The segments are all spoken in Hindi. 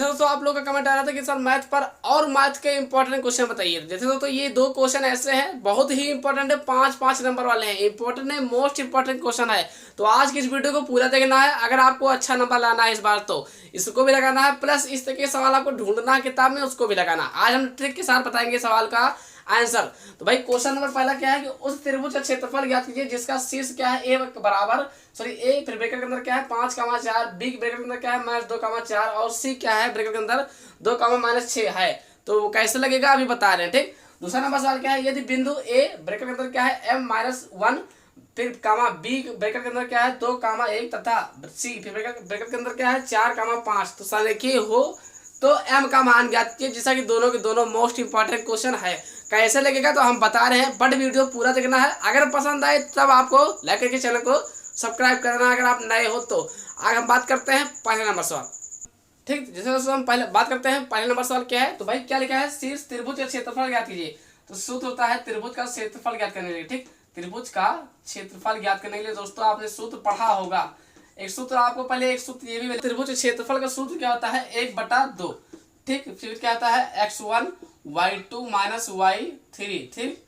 दोस्तों आप लोग का कमेंट आ रहा था कि सर मैथ पर और मैथ के इंपॉर्टेंट क्वेश्चन बताइए। जैसे दोस्तों ये दो क्वेश्चन ऐसे हैं, बहुत ही इंपॉर्टेंट है, 5-5 नंबर वाले हैं, इंपॉर्टेंट है, मोस्ट इंपॉर्टेंट क्वेश्चन है। तो आज की इस वीडियो को पूरा देखना है। अगर आपको अच्छा नंबर लाना है इस बार तो इसको भी लगाना है, प्लस इस तरह के सवाल आपको ढूंढना है किताब में, उसको भी लगाना। आज हम ट्रिक के साथ बताएंगे सवाल का आंसर। तो भाई क्वेश्चन नंबर पहला क्या है कि उस त्रिभुज का क्षेत्रफल ज्ञात कीजिए जिसका शीर्ष क्या है ए बराबर ए फिर ब्रैकेट के अंदर क्या है 5,4, बी ब्रैकेट के अंदर क्या है -2,4 और सी क्या है ब्रैकेट के अंदर 2, -6 है। तो कैसे लगेगा अभी बता रहे हैं, ठीक। दूसरा नंबर सवाल क्या है, यदि बिंदु ए ब्रैकेट के अंदर क्या है m-1 फिर कामा बी ब्रैकेट के अंदर क्या है 2, 1 तथा सी फिर ब्रैकेट के अंदर क्या है 4, 5 तो संरेखीय हो तो m का मान ज्ञात कीजिए, जैसा कि दोनों के दोनों मोस्ट इंपॉर्टेंट क्वेश्चन है। कैसे लगेगा तो हम बता रहे हैं, बट वीडियो पूरा देखना है। अगर पसंद आए तब आपको लाइक करके चैनल को सब्सक्राइब करना अगर आप नए हो तो। आज हम बात करते हैं पहले नंबर सवाल, ठीक। जैसे दोस्तों हम पहले बात करते हैं पहले नंबर सवाल क्या है। तो भाई क्या लिखा है, शीर्ष त्रिभुज का क्षेत्रफल ज्ञात कीजिए। तो सूत्र होता है त्रिभुज का क्षेत्रफल ज्ञात करने के लिए, ठीक। त्रिभुज का क्षेत्रफल ज्ञात करने के लिए दोस्तों आपने सूत्र पढ़ा होगा। एक सूत्र आपको पहले एक सूत्र ये भी, त्रिभुज क्षेत्रफल का सूत्र क्या होता है 1/2, ठीक। फिर क्या आता है x1 y2 - y3, ठीक।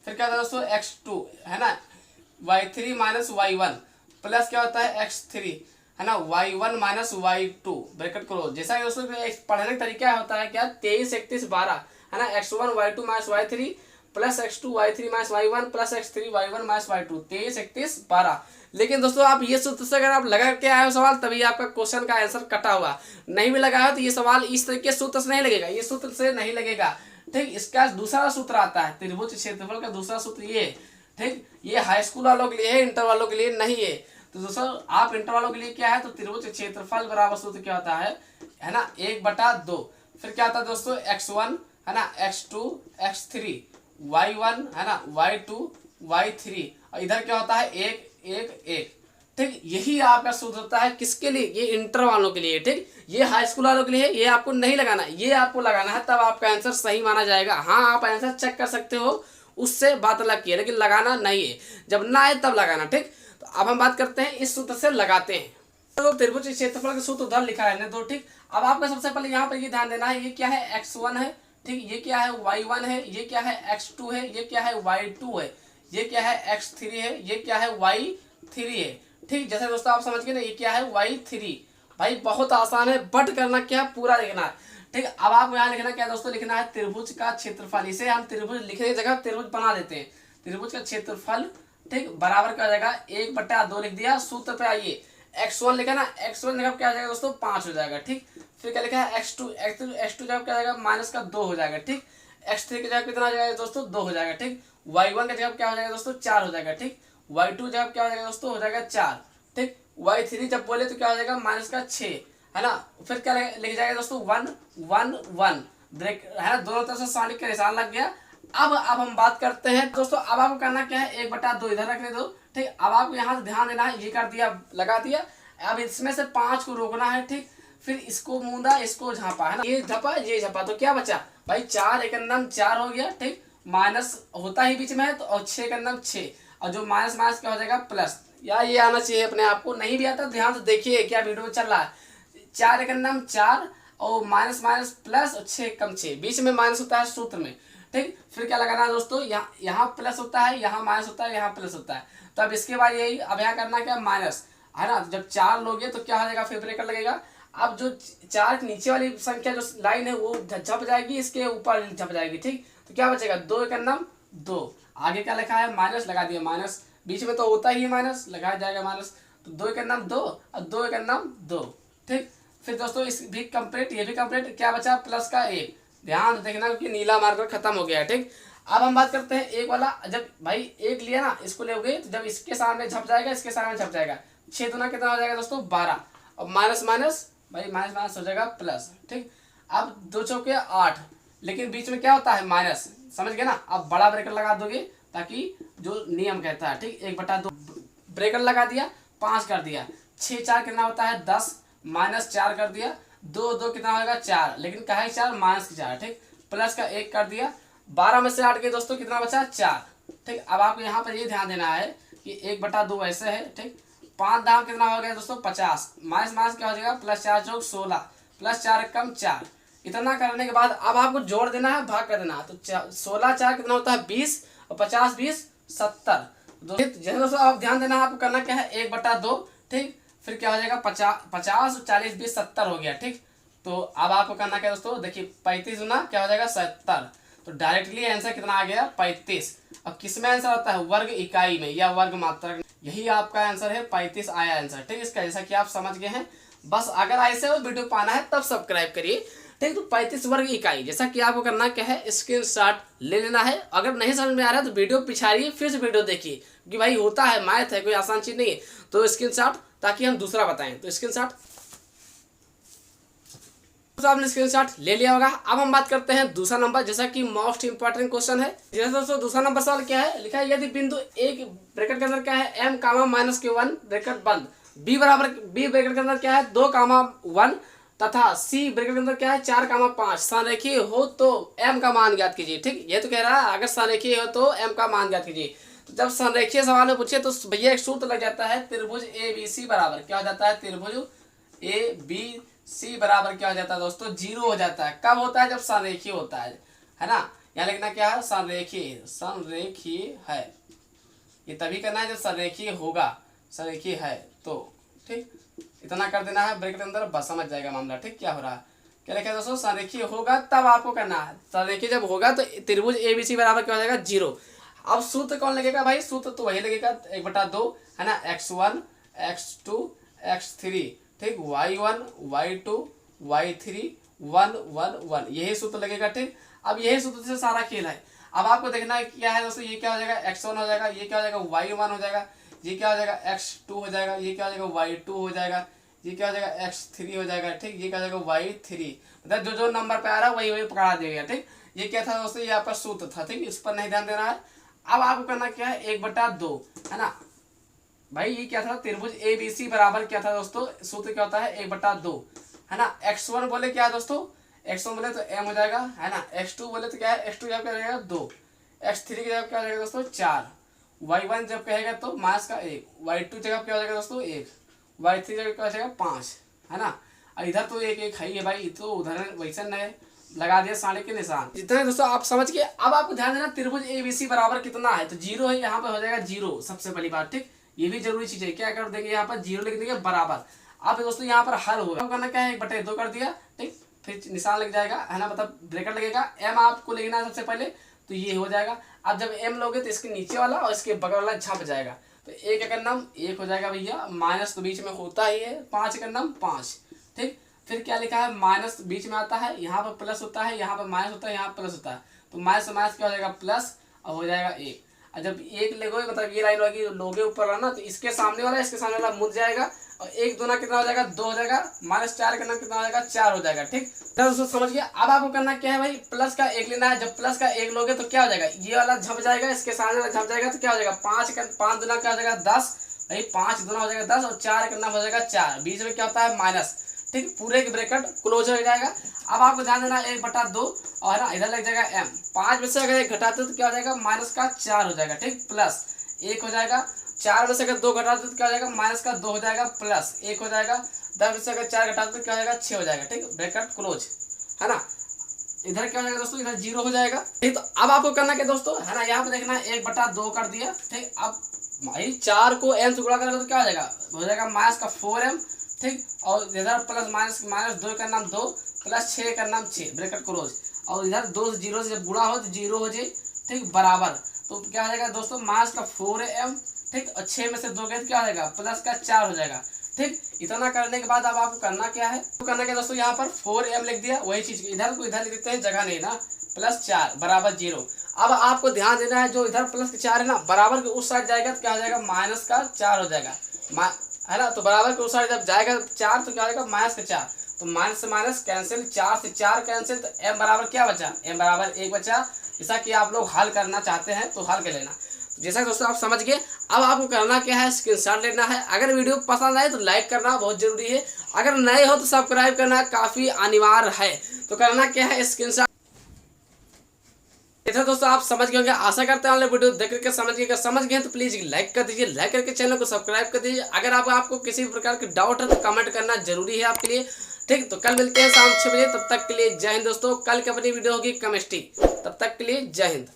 फिर क्या होता है दोस्तों x2 है ना y3 - y1 प्लस क्या होता है x3 है ना y1 - y2 ब्रैकेट क्लोज। जैसा कि दोस्तों पढ़ने का तरीका होता है क्या 23, 31, 12 है ना x1 y2 - y3 plus x2 y3 - y1 plus x3 y1 - y2 23, 31, 12। लेकिन दोस्तों आप ये सूत्र से अगर आप लगा के आए हो सवाल तभी आपका क्वेश्चन का आंसर कटा हुआ। नहीं भी लगा हो तो ये सवाल इस तरीके सूत्र से नहीं लगेगा, ये सूत्र से नहीं लगेगा, ठीक। इसका दूसरा सूत्र आता है त्रिभुज क्षेत्रफल का दूसरा सूत्र ये, ठीक। ये हाई स्कूल वालों के लिए है, इंटर वालों के लिए नहीं है। तो दोस्तों आप इंटर वालों के लिए क्या है तो त्रिभुज क्षेत्रफल बराबर सूत्र क्या होता है ना 1/2। फिर क्या आता है दोस्तों x1 है ना x2 x3 y1 है ना y2 y3 और इधर क्या होता है 1 1 1, ठीक। यही आपका सूत्र होता है किसके लिए, ये इंटर वालों के लिए, ठीक। ये हाई स्कूल वालों के लिए है, ये आपको नहीं लगाना, ये आपको लगाना है तब आपका आंसर सही माना जाएगा। हाँ आप आंसर चेक कर सकते हो, उससे बात अलग की है, लेकिन लगाना नहीं है, जब ना आए तब लगाना, ठीक। तो अब हम बात करते हैं इस सूत्र से लगाते हैं। तो त्रिभुज क्षेत्रफल का सूत्र उधर लिखा है ना तो, ठीक। अब आपका सबसे पहले यहाँ पर ये ध्यान देना है, ये क्या है x1 है, ठीक। ये क्या है y1 है, ये क्या है x2 है, ये क्या है y2 है, ये क्या है x3 है, ये क्या है y3 है, ठीक। जैसे दोस्तों आप समझ गए ना ये क्या है y3। भाई बहुत आसान है, बट करना क्या पूरा लिखना है, ठीक। अब आपको यहाँ लिखना क्या दोस्तों, लिखना है त्रिभुज का क्षेत्रफल। इसे हम त्रिभुज लिखने की जगह त्रिभुज बना देते हैं। त्रिभुज का क्षेत्रफल, ठीक, बराबर क्या हो जाएगा 1/2 लिख दिया। सूत्र पे आइए x1 लिखा ना, x1 जगह क्या आ जाएगा दोस्तों 5 हो जाएगा, ठीक। फिर क्या लिखा है x2 जगह क्या आ जाएगा -2 हो जाएगा, ठीक। x3 की जगह कितना आ जाएगा दोस्तों 2 हो जाएगा, ठीक। y1 की जगह क्या हो जाएगा दोस्तों 4 हो जाएगा, ठीक। y2 जगह क्या हो जाएगा दोस्तों हो जाएगा 4, ठीक। y3 जब बोले तो क्या हो जाएगा -6 है ना। फिर क्या लिख जाएगा दोस्तों 1 1 1 ब्रेक है ना, दोनों तरफ से सानिक का निशान लग गया। अब हम बात करते हैं दोस्तों, अब आपको करना क्या है 1/2 इधर रखने दो, ठीक। अब आपको यहाँ से ध्यान देना है, ये कर दिया लगा दिया। अब इसमें से 5 को रोकना है, ठीक। फिर इसको मूंदा इसको झापा है ना, ये झापा ये झापा तो क्या बचा भाई 4 एक अंदम 4 हो गया, ठीक। माइनस होता ही बीच में है तो और 6 के अंदम 6 और जो माइनस माइनस क्या हो जाएगा प्लस। यार ये आना चाहिए अपने आप को, नहीं भी आता ध्यान से देखिए क्या वीडियो चल रहा है। 4 एक अंदम 4 और माइनस माइनस प्लस और 6 कम 6 बीच में माइनस होता है सूत्र में, ठीक। फिर क्या लगाना है दोस्तों, यहाँ प्लस होता है, यहाँ माइनस होता है, यहाँ प्लस होता है। तो अब इसके बाद यही अब यहाँ करना क्या माइनस है ना, जब 4 लोगे तो क्या हो जाएगा फिर ब्रेकर लगेगा। अब जो 4 नीचे वाली संख्या जो लाइन है वो झप जाएगी, इसके ऊपर झप जाएगी, ठीक। तो क्या बचेगा 2 एक अंदम 2, आगे क्या लिखा है माइनस लगा दिया, माइनस बीच में तो होता ही माइनस लगाया जाएगा माइनस, तो 2 एक अंदम 2 और 2 एक अंदम 2, ठीक। फिर दोस्तों इस भी कंप्लीट, ये भी कंप्लीट, क्या बचा प्लस का 1। ध्यान देखना क्योंकि नीला मार्कर खत्म हो गया है, ठीक। अब हम बात करते हैं एक वाला, जब भाई एक लिया ना इसको लोगे तो जब इसके सामने झप जाएगा इसके सामने झप जाएगा, 6 दूना कितना हो जाएगा दोस्तों 12 और माइनस माइनस भाई माइनस माइनस हो जाएगा प्लस, ठीक। अब 2 चौके 8 लेकिन बीच में क्या होता है माइनस, समझ गए ना। अब बड़ा ब्रेकर लगा दोगे ताकि जो नियम कहता है, ठीक। 1/2 ब्रेकर लगा दिया, 5 कर दिया, 6 4 कितना होता है 10 -4 कर दिया, 2 2 कितना होगा 4 लेकिन कहा 4 -4, ठीक। प्लस का 1 कर दिया, 12 में से 8 के दोस्तों कितना बचा 4, ठीक। अब आपको यहाँ पर ये ध्यान देना है कि 1/2 ऐसे है, ठीक। 5 दाम कितना हो गया दोस्तों 50 माइनस माइनस क्या हो जाएगा +4 + 16 प्लस 4 कम 4। इतना करने के बाद अब आपको जोड़ देना है, भाग कर देना है। तो 16 4 कितना होता है 20 और 50 20 70। जैसे दोस्तों आप ध्यान देना है, आपको करना क्या है 1/2, ठीक। फिर क्या हो जाएगा 50 40 20 70 हो गया, ठीक। तो अब आपको करना क्या दोस्तों, देखिए 35 गुना क्या हो जाएगा 70। तो डायरेक्टली आंसर कितना आ गया 35। अब किस में आंसर आता है, वर्ग इकाई में या वर्ग मात्रक। यही आपका आंसर है 35 आया आंसर, ठीक। इसका जैसा कि आप समझ गए हैं। बस अगर ऐसे वो वीडियो पाना है तब सब्सक्राइब करिए, ठीक। तो 35 वर्ग इकाई, जैसा कि आपको करना क्या है स्क्रीनशॉट ले लेना है। अगर नहीं समझ में आ रहा है तो वीडियो पिछाड़िए, फिर से वीडियो देखिए, क्योंकि भाई होता है, मैथ है, कोई आसान चीज नहीं है। तो स्क्रीनशॉट, ताकि हम दूसरा बताएं। तो स्क्रीनशॉट तो आपने स्क्रीनशॉट ले लिया होगा। अब हम बात करते हैं दूसरा नंबर, जैसा कि मोस्ट इंपॉर्टेंट क्वेश्चन है। जैसे दोस्तों दूसरा नंबर सवाल क्या है, लिखा है यदि बिंदु एक ब्रैकेट के अंदर क्या है m, -q1 ब्रैकेट बंद, b ब्रैकेट के अंदर क्या है 2, 1 तथा c ब्रैकेट के अंदर क्या है 4, 5 संरेखीय हो तो m का मान ज्ञात कीजिए, ठीक। ये तो कह रहा है अगर संरेखीय हो तो m का मान ज्ञात कीजिए। तो जब संरेखीय सवाल में पूछे तो भैया एक सूत्र लग जाता है, त्रिभुज ABC बराबर क्या हो जाता है, त्रिभुज ABC बराबर क्या हो जाता है दोस्तों 0 हो जाता है। कब होता है, जब संरेखीय होता है ना। यहाँ लिखना क्या है, संरेखीय है। ये तभी करना है जब संरेखीय होगा, संरेखीय है तो, ठीक। इतना कर देना है ब्रैकेट के अंदर, बस समझ जाएगा मामला, ठीक। क्या हो रहा है, क्या लिखा है दोस्तों, संरेखीय होगा तब आपको करना है। संरेखीय जब होगा तो त्रिभुज ABC बराबर क्या हो जाएगा 0। अब सूत्र कौन लगेगा भाई, सूत्र तो वही लगेगा 1/2 है ना, x1 x2 x3, ठीक। y1 y2 y3 1 1 1, यही सूत्र लगेगा, ठीक। अब यही सूत्र से सारा खेल है। अब आपको देखना है क्या है दोस्तों, ये क्या हो जाएगा x1 हो जाएगा, ये क्या हो जाएगा y1 हो जाएगा, ये क्या हो जाएगा x2 हो जाएगा, ये क्या हो जाएगा y2 हो जाएगा, ये क्या हो जाएगा x3 हो जाएगा, ठीक। ये क्या हो जाएगा y3, मतलब जो जो नंबर पे आ रहा है वही वही पकड़ा देगा, ठीक। ये क्या था दोस्तों, ये आपका सूत्र था, ठीक। इस पर नहीं ध्यान देना है। अब आपको करना क्या है 1/2 है ना भाई, ये क्या था त्रिभुज ABC बराबर क्या था दोस्तों, सूत्र क्या होता है 1/2 है ना। x1 बोले क्या है दोस्तों, x1 बोले तो m हो जाएगा है ना, x2 बोले तो क्या है, x2 जब क्या हो जाएगा 2, x3 की जगह क्या हो जाएगा दोस्तों 4, y1 जब कहेगा तो -1, y2 जगह क्या हो जाएगा दोस्तों 1, y3 जगह क्या हो जाएगा 5 है ना। इधर तो 1 1 है ही भाई, तो उधर वैसे नहीं लगा दिया साढ़े के निशान। जितने दोस्तों आप समझ के, अब आपको ध्यान देना त्रिभुज ABC बराबर कितना है, तो 0 है, यहाँ पे हो जाएगा 0 सबसे पहली बात, ठीक। ये भी जरूरी चीज है, क्या कर देंगे यहाँ पर 0 लिख देंगे बराबर। अब दोस्तों यहाँ पर हल होगा, करना क्या है 1/2 कर दिया, ठीक। फिर निशान लग जाएगा है ना, मतलब ब्रैकेट लगेगा, m आपको लेना है सबसे पहले, तो ये हो जाएगा। अब जब m लोगे तो इसके नीचे वाला और इसके बगल वाला छप जाएगा, तो 1 का नाम 1 हो जाएगा भैया, माइनस तो बीच में होता ही है, 5 का नाम 5, ठीक। फिर क्या लिखा है, माइनस बीच में आता है, यहाँ पर प्लस होता है, यहाँ पर माइनस होता है, यहाँ प्लस होता है, तो माइनस से माइनस क्या हो जाएगा प्लस, और हो जाएगा 1। और जब 1 लेगोगे मतलब ये लाइन होगी लोगे ऊपर वाला, तो इसके सामने वाला इसके सामने वाला मुड़ जाएगा, और 1 दूना कितना हो जाएगा 2 हो जाएगा, -4 का नाम कितना हो जाएगा 4 हो जाएगा, ठीक। दोस्तों समझ गया। अब आपको करना क्या है भाई, प्लस का 1 लेना है। जब प्लस का 1 लोगे तो क्या हो जाएगा, ये वाला झप जाएगा, इसके सामने वाला झप जाएगा, तो क्या हो जाएगा 5 दूना क्या हो जाएगा 10 भाई, 5 दूना हो जाएगा 10, और 4 का नाम हो जाएगा 4, बीच में क्या होता है माइनस, ठीक। पूरे के ब्रैकेट क्लोज हो जाएगा। अब आपको ध्यान देना 1/2 और ना इधर लग जाएगा m, 5 में से अगर 1 घटाते तो क्या हो जाएगा -4 हो जाएगा, ठीक, प्लस 1 हो जाएगा। 4 में से अगर 2 घटाते तो क्या हो जाएगा -2 हो जाएगा, प्लस 1 हो जाएगा। 10 में से अगर 4 घटाते तो क्या हो जाएगा 6 हो जाएगा, ठीक, ब्रैकेट क्लोज है ना। इधर क्या हो जाएगा दोस्तों, इधर 0 हो जाएगा, ठीक। तो अब आपको करना क्या दोस्तों है ना, यहाँ पे देखना 1/2 कर दिया, ठीक। अब भाई 4 को m से गुणा करेगा तो क्या हो जाएगा -4m, ठीक। और इधर प्लस -2 का नाम 2, प्लस 6 का नाम 6, ब्रैकेट क्लोज। और इधर 2 से 0 से जब गुणा हो तो 0 हो जाए, ठीक, बराबर। तो क्या हो जाएगा दोस्तों -4m, ठीक। और 6 में से 2 गए तो क्या हो जाएगा +4 हो जाएगा, ठीक। इतना करने के बाद अब आपको करना क्या है, तो करना क्या दोस्तों, यहाँ पर 4m लिख दिया, वही चीज इधर को इधर लिख देते हैं, जगह नहीं ना, +4 बराबर 0। अब आपको ध्यान देना है, जो इधर +4 है ना बराबर के उस साइड जाएगा तो क्या हो जाएगा -4 हो जाएगा है ना। तो बराबर के उस साइड जब जाएगा 4 तो क्या हो जाएगा -4, तो माइनस से माइनस कैंसिल, 4 से 4 कैंसिल, तो m बराबर क्या बचा, m बराबर 1 बचा। जैसा कि आप लोग हल करना चाहते हैं तो हल कर लेना। जैसा कि दोस्तों आप समझ गए। अब आपको करना क्या है, स्क्रीनशॉट लेना है। अगर वीडियो पसंद आए तो लाइक करना बहुत जरूरी है, अगर नए हो तो सब्सक्राइब करना काफ़ी अनिवार्य है। तो करना क्या है, स्क्रीनशॉट। ऐसा दोस्तों आप समझ गए होंगे, आशा करते हैं वीडियो देख करके समझ गए। अगर समझ गए तो प्लीज लाइक कर दीजिए, लाइक करके चैनल को सब्सक्राइब कर दीजिए। अगर आपको किसी प्रकार के डाउट है तो कमेंट करना जरूरी है आपके लिए। ठीक, तो कल मिलते हैं शाम 6 बजे। तब तक के लिए जय हिंद दोस्तों। कल की अपनी वीडियो होगी केमिस्ट्री। तब तक के लिए जय हिंद।